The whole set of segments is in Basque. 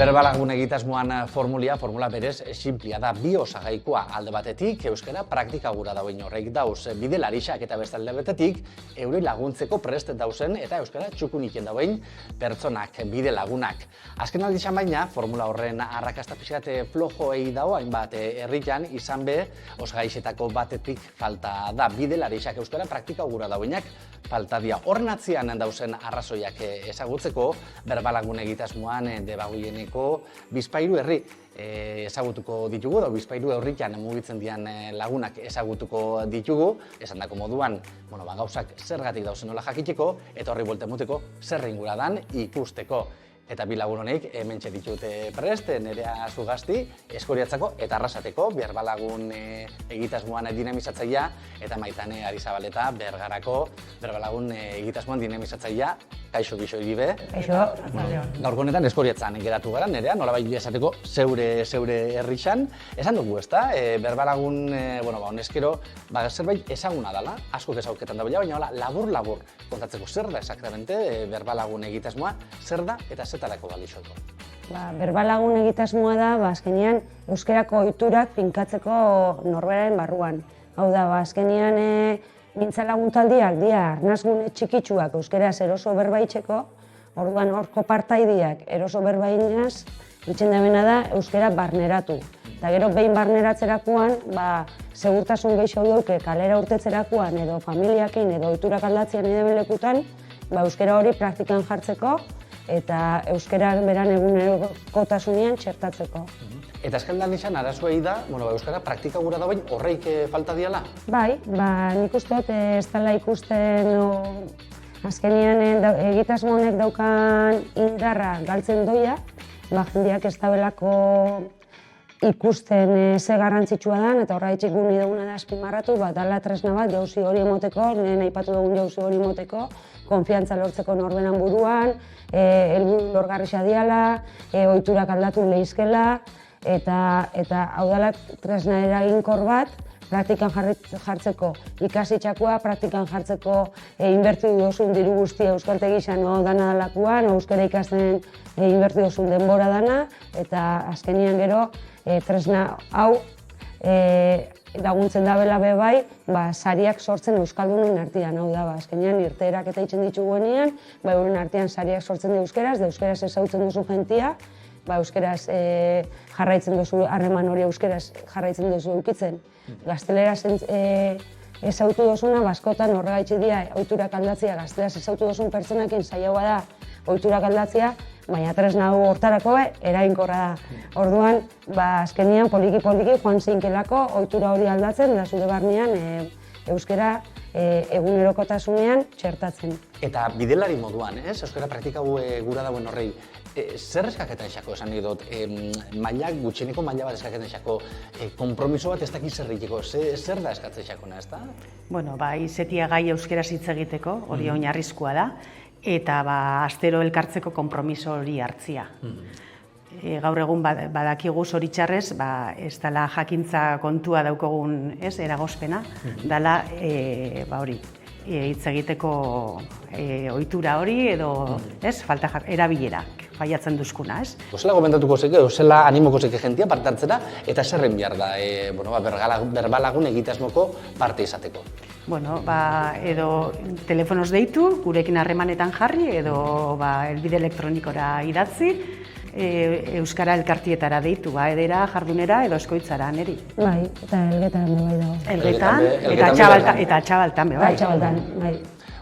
Berbalagun egitasmoan formula berez sinplia da, bi osagaikoa alde batetik, euskara praktika gura dauen horreik dauz bidelarixak eta beste alde batetik, eurei laguntzeko prest dauzen eta euskara txukuniken dauen pertsonak, bide lagunak. Azken aldizan baina, formula horren arrakasta pixkat flojoei dago, hainbat herrian izan be, osagaixetako batetik falta da, bidelarixak euskara praktika gura dauenak falta dia. Horren atzian dauzen arrazoiak ezagutzeko, Berbalagun egitasmoan debagoieneko bizpahiru herri ezagutuko ditugu, edo bizpahiru herrian mugitzen dian lagunak ezagutuko ditugu, esandako moduan, gauzak zergatik dauzen nola jakiteko, eta horri buelta emuteko zer ingura dan ikusteko. Eta bi lagun honek hementxe ditut prest, Nerea Zugasti, Eskoriatzako eta Arrasateko, Berbalagun egitasmoan dinamizatzailea, eta Maitane Arizabaleta, Bergarako Berbalagun egitasmoan dinamizatzailea. Kaixo gixo egibe. Kaixo, gaurko honetan Eskoriatzan geratu gara, Nerea, nolabait esateko zeure herrixan. Esan dugu, ezta? Berbalagun, honezkero, zerbait ezaguna dela, askok ezaguketan da baina labur kontatzeko zer da exactamente Berbalagun egitasmoa, zer da eta zetarako balixoko. Berbalagun egitasmoa da, azkenean euskerako ohiturak finkatzeko norberaren barruan. Hau da, azkenean mintzalaguntaldiak dira arnazgune txikitsuak euskeraz eroso berbaitzeko, orduan horko partaidiak eroso berbainaz, itzen dabena da euskera barneratu. Eta gero behin barneratzerakoan, segurtasun gehiago duke kalera urtetzerakoan edo familiakin edo ohiturak aldatzean edo lekutan, euskera hori praktikan jartzeko eta euskera beran egunerokotasunean txertatzeko. Eta eskaldan izan arazoei da, euskara praktika gura da bain horreik falta diala? Bai, nik uste dut ez dela ikusten azkenean egitasmo honek daukan indarra galtzen doia, jendeak ez dabelako ikusten ze garrantzitsua den, eta horregatik guni duguna da azpimarratu, dala tresna bat jauzi hori emoteko, lehen aipatu dugun jauzi hori emoteko, konfiantza lortzeko norberan buruan, helburu lorgarria diala, ohiturak aldatu lehizkela, eta hau dela tresna eraginkor bat, praktikan jartzeko ikasitxakoa, praktikan jartzeko inbertu duzun diru guztia euskaltegi izan dana dalakoan, euskara ikasten inbertu duzun denbora dana, eta azkenean gero tresna hau laguntzen dabela bebai, sariak sortzen euskaldunen artean, hau da, azkenean irteerak eta itzen dituguenean, euren artean sariak sortzen da euskeraz ezautzen duzu jentia, euskeraz jarraitzen duzu, harreman hori euskeraz jarraitzen duzu eukitzen. Gazteleraz ezautu duzuna, askotan horregaitxe dira ohiturak aldatzea, gazteleraz ezautu duzun pertsonakin zailagoa da ohiturak aldatzea, baina tresna hau hortarako eraginkorra da. Orduan, azkenean poliki-poliki joan zeinkelako ohitura hori aldatzen, da zure barnean euskera egunerokotasunean txertatzen. Eta bidelari moduan, euskara praktika gura dauen horrei, zer eskaketan esako esan nahi dut, gutxieneko maila bat eskaketan esako, konpromiso bat ez dakiz zerriteko, zer da eskatzen esakona, ez da? Bueno, izetia gai euskeraz hitz egiteko, hori oinarrizkoa da, eta astero elkartzeko konpromiso hori hartzia. Gaur egun badakigu zoritxarrez, ez dela jakintza kontua daukogun eragozpena, dela hitz egiteko ohitura hori edo erabilerak faiatzen duzkuna, ez? Zela gomentatuko zeke, zela animoko zeke jentia parte hartzera, eta zerren behar da Berbalagun egitasmoko parte izateko? Bueno, edo telefonoz deitu, gurekin harremanetan jarri, edo helbide elektronikora idatzi, euskara elkartietara deitu, edera, jardunera edo eskoitzara, neri. Bai, eta elgetan bai dago. Elgetan, eta txabaltan, bai. Txabaltan, bai.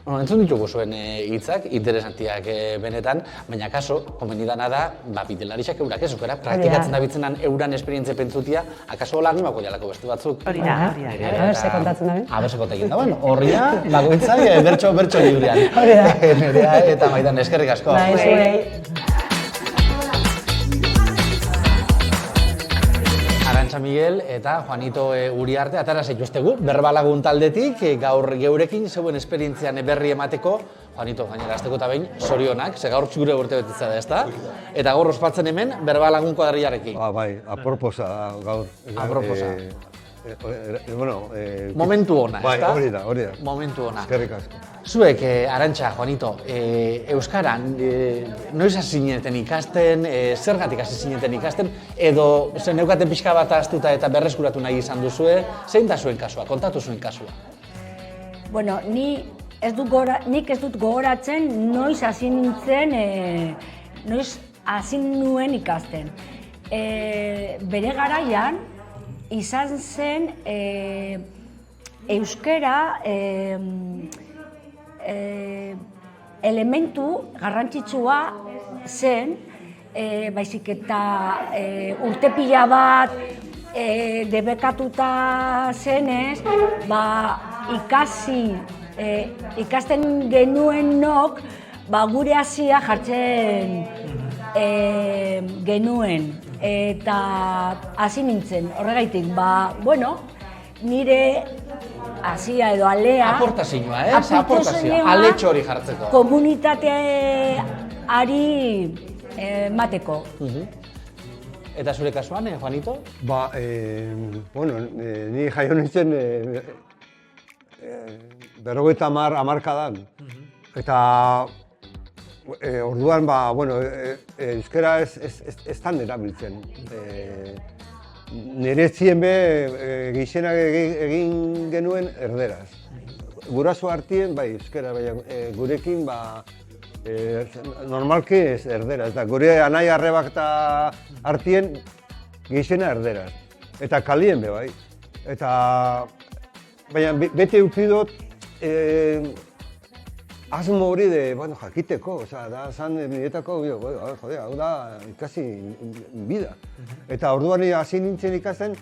Entzun ditugu zuen hitzak, interesantiak benetan, baina kaso, komenidana da, bidelarixak eurak ez, euskara praktikatzen dabitzenan euran esperientzia pentsutia, akaso hola animako dialako beste batzuk. Hori da. Aberse kontatzen dabe. Aberse kontatzen dabe, horri da, bakoitzak bertso librean. Hori da. Nerea eta Maitan, eskerrik asko. Bai, zuei. Arantxa Miguel eta Juanito Uriarte atara zaituztegu Berbalagun taldetik, gaur geurekin zeuen esperientzian berri emateko, Juanito gainera azteko eta behin zorionak, ze gaur txure urte betitza da, ezta? Eta gaur ospatzen hemen Berbalagun kuadrillarekin. Bai, aproposa gaur. Aproposa. Bueno, momentu ona, bai, ezta? hori da. Momentu ona. Eskerrik asko. Zuek, Arantxa, Juanito, euskaran noiz hasi zineten ikasten, zergatik hasi zineten ikasten, edo neukaten pixka bat ahaztuta eta berreskuratu nahi izan duzue, zein da zuen kasua, kontatu zuen kasua? Bueno, nik ez dut gogoratzen noiz hasi nintzen, noiz hasi nuen ikasten. Bere garaian izan zen euskara elementu garrantzitsua zen, baizik eta urte pila bat debekatuta zenez, ikasten genuenok gure hasia jartzen genuen eta hasi nintzen. Horregaitik, nire hasia edo alea... Aportazioa, aportazioa, aletxo hori jartzeko. Komunitateari mateko. Eta zure kasuan, Juanito? Ni jaio nintzen 50 hamarkadan. Eta orduan, euskara ez tan erabiltzen. Nire zien gixenak egin genuen erderaz. Guraso hartien, euskara, gurekin, normalki ez erderaz. Gure anai arrebak eta hartien gixena erderaz. Eta kalien bai. Eta, baina bete eukidot, asmo hori jakiteko, da zan niretako, hau da ikasi bida. Eta orduan hasi nintzen ikasten,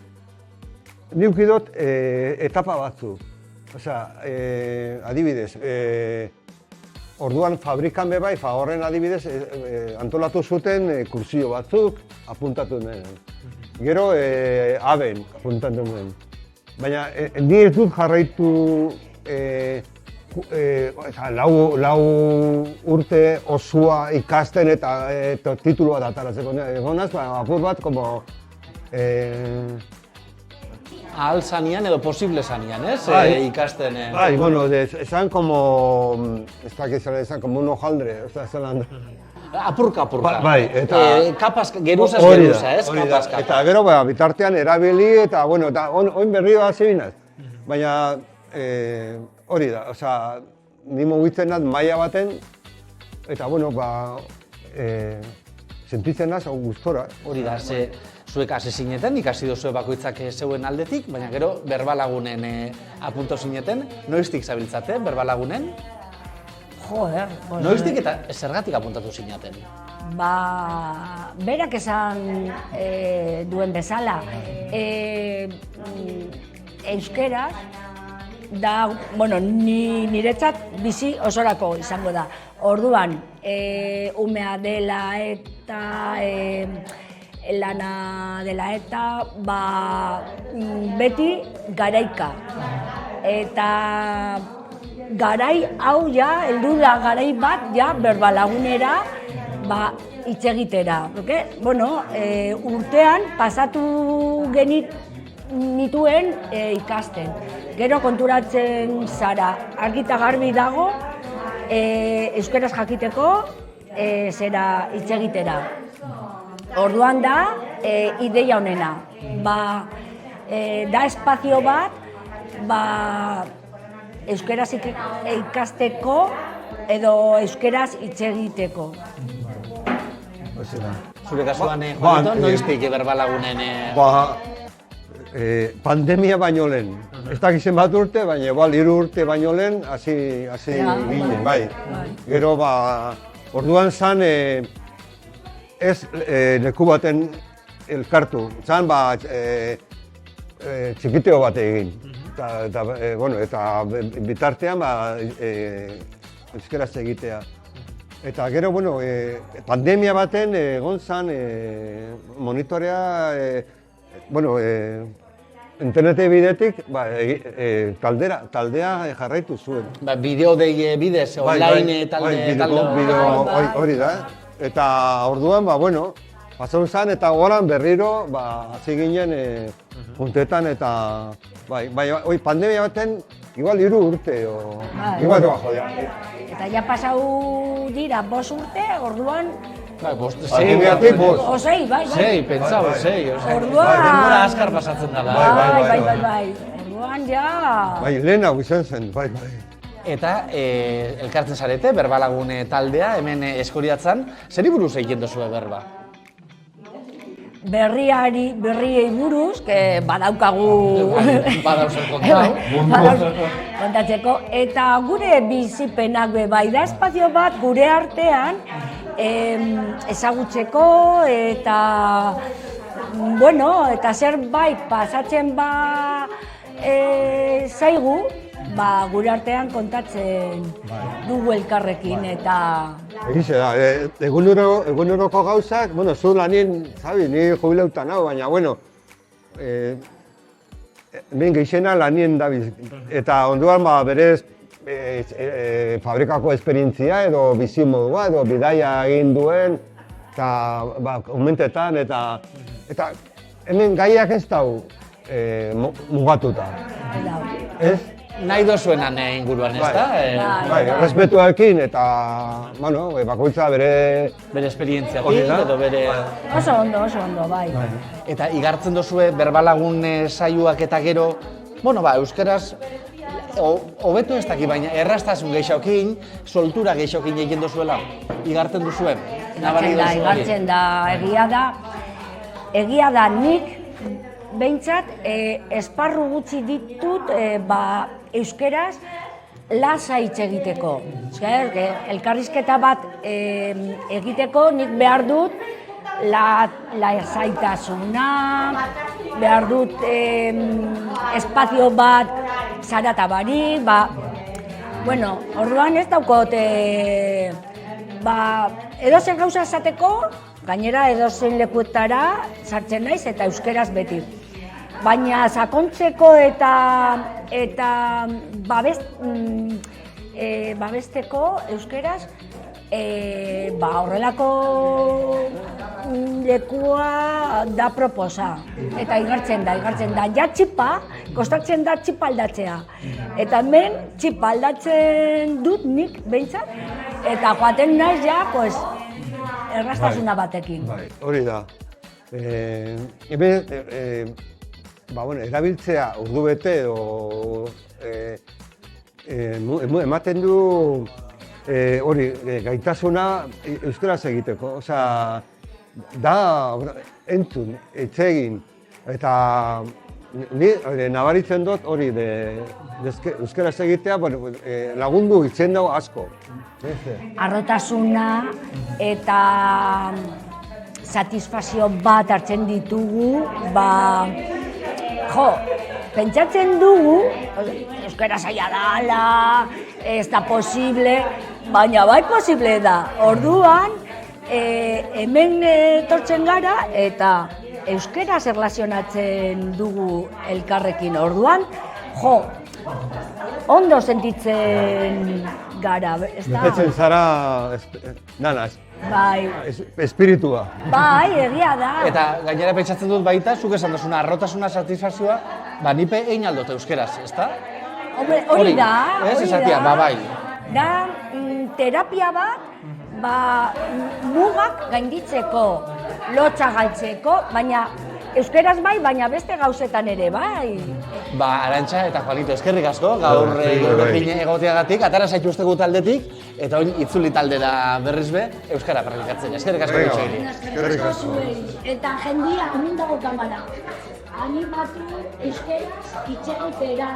niukidot etapa batzu. Adibidez, orduan fabrikan bai, horren adibidez antolatu zuten kursio batzuk apuntatu nuen. Gero aben apuntatu nuen. Baina ni ez dut jarraitu lau urte osua ikasten eta titulu bat ataratzeko. Egonaz, apur bat, ahal zanean edo posible zanean, ez? Ikasten... Esan ez dakit esan, un hojaldre, Apurka. Bai, eta... Geruzaz geruza, ez? Eta gero, bitartean erabili eta, oin berri da zebinaz. Baina, hori da, ni mugitzen nat maila baten, eta, sentitzen naz, gustora. Hori da, zuek hasi zineten, ikasi duzue bakoitzak zeuen aldetik, baina gero berbalagunen apunto zineten, noiztik zabiltzate berbalagunen? Joder, noiztik eta zergatik apuntatu zinaten? Berak esan duen bezala, euskeraz, da, niretzat bizi osorako izango da. Orduan, umea dela eta lana dela eta beti garaika. Eta garai hau heldu da garai bat berbalagunera hitz egitera. Urtean pasatu nituen ikasten. Gero konturatzen zara, argi eta garbi dago, euskeraz jakiteko zera hitz egitera. Orduan da, ideia honena. Da espazio bat, euskeraz ikasteko edo euskeraz hitz egiteko. Zure kasuan, Juanito, noiztik berbalagunen... Pandemia baino lehen. Ez dakizen bat urte, baina 3 urte baino lehen hasi ginen, bai. Gero, orduan zan ez leku baten elkartu. Zan, txikiteo bat egin. Eta bitartean euskeraz egitea. Eta gero, pandemia baten egon zan monitorea, internete bidetik taldea jarraitu zuen. Bideo bidez, online talde... Hori da. Eta orduan, pasau zen eta goran berriro, hasi ginen puntetan eta... Pandemia baten igual 3 urte, o... Bai. Igual doa, jodea. Eta ja pasau dira 5 urte, orduan, Bai, bost, Pandemiatik bost. o 6, bai. Sei, pentsau, sei. Orduan. Denbora askar pasatzen dela. Bai. Orduan ja... Bai, lehenago izan zen, bai. Eta elkartzen zarete, berbalagune taldea, hemen Eskoriatzan, zeri buruz egiten duzue berba? Berriei buruz, que badaukagu... Badauzer kontau. Kontatzeko, eta gure bizipenak be bai da espazio bat gure artean ezagutzeko eta bueno, eta zerbait pasatzen zaigu, gure artean kontatzen dugu elkarrekin eta... Egize da, eguneroko gauzak, bueno, zu lanien, zabi, ni jubileutan hau, baina, bueno, hemen gehixena lanien dabiz, eta onduan berez fabrikako esperientzia edo bizimodua edo bidaia egin duen, eta komentetan, eta hemen gaiak ez dau mugatuta, ez? Nahi dozuenan inguruan, ez da? Bai, respetuarekin eta, bueno, bakoitza bere... Bere esperientziatik edo bere... Oso ondo, bai. Eta igartzen dozue berbalagun saioak eta gero, bueno, euskaraz, hobeto ez daki, baina erraztasun gehixokin, soltura gehixokin egin dozuela, igartzen duzue. Igartzen da, egia da nik, behintzat, esparru gutxi ditut, euskeraz lasa hitz egiteko. Elkarrizketa bat egiteko nik behar dut lasaitasuna, behar dut espazio bat zarata barik, bueno, orduan ez daukot edozen gauza esateko, gainera edozen lekuetara sartzen naiz eta euskeraz beti. Baina sakontzeko eta babesteko euskeraz, horrelako lekua da proposa. Eta igartzen da, ja txipa, kostatzen da txipa aldatzea. Eta hemen txipa aldatzen dut nik behintzat, eta joaten naiz ja, erraztasuna batekin. Hori da. Erabiltzea ordu bete edo ematen du hori gaitasuna euskaraz egiteko. Osea, da entzun, egin eta ni nabaritzen dut hori euskaraz egitea lagundu itzen dago asko. Harrotasuna eta satisfazio bat hartzen ditugu, pentsatzen dugu, euskara zaila dala, ez da posible, baina bai posible da. Orduan, hemen etortzen gara eta euskaraz erlazionatzen dugu elkarrekin. Orduan, ondo sentitzen gara, ez da? Betetzen zara, espiritua. Bai, egia da. Eta gainera pentsatzen dut baita, zuk esan duzuna, arrotasuna, satisfazioa, nipe egin aldot euskeraz, ez da? Hori da, ez esatia, bai. Da, terapia bat, mugak gainditzeko, lotxa galtzeko, baina euskeraz bai, baina beste gauzetan ere bai. Arantxa eta Juanito, eskerrik asko, gaur gurekin egoteagatik, atara zaituztegu taldetik, eta oin itzuli taldera berriz be, euskara praktikatzen. Eskerrik asko ditxo. Eskerrik asko. Eta jendia, hemen dago kamara, animatu euskeraz hitz egitera.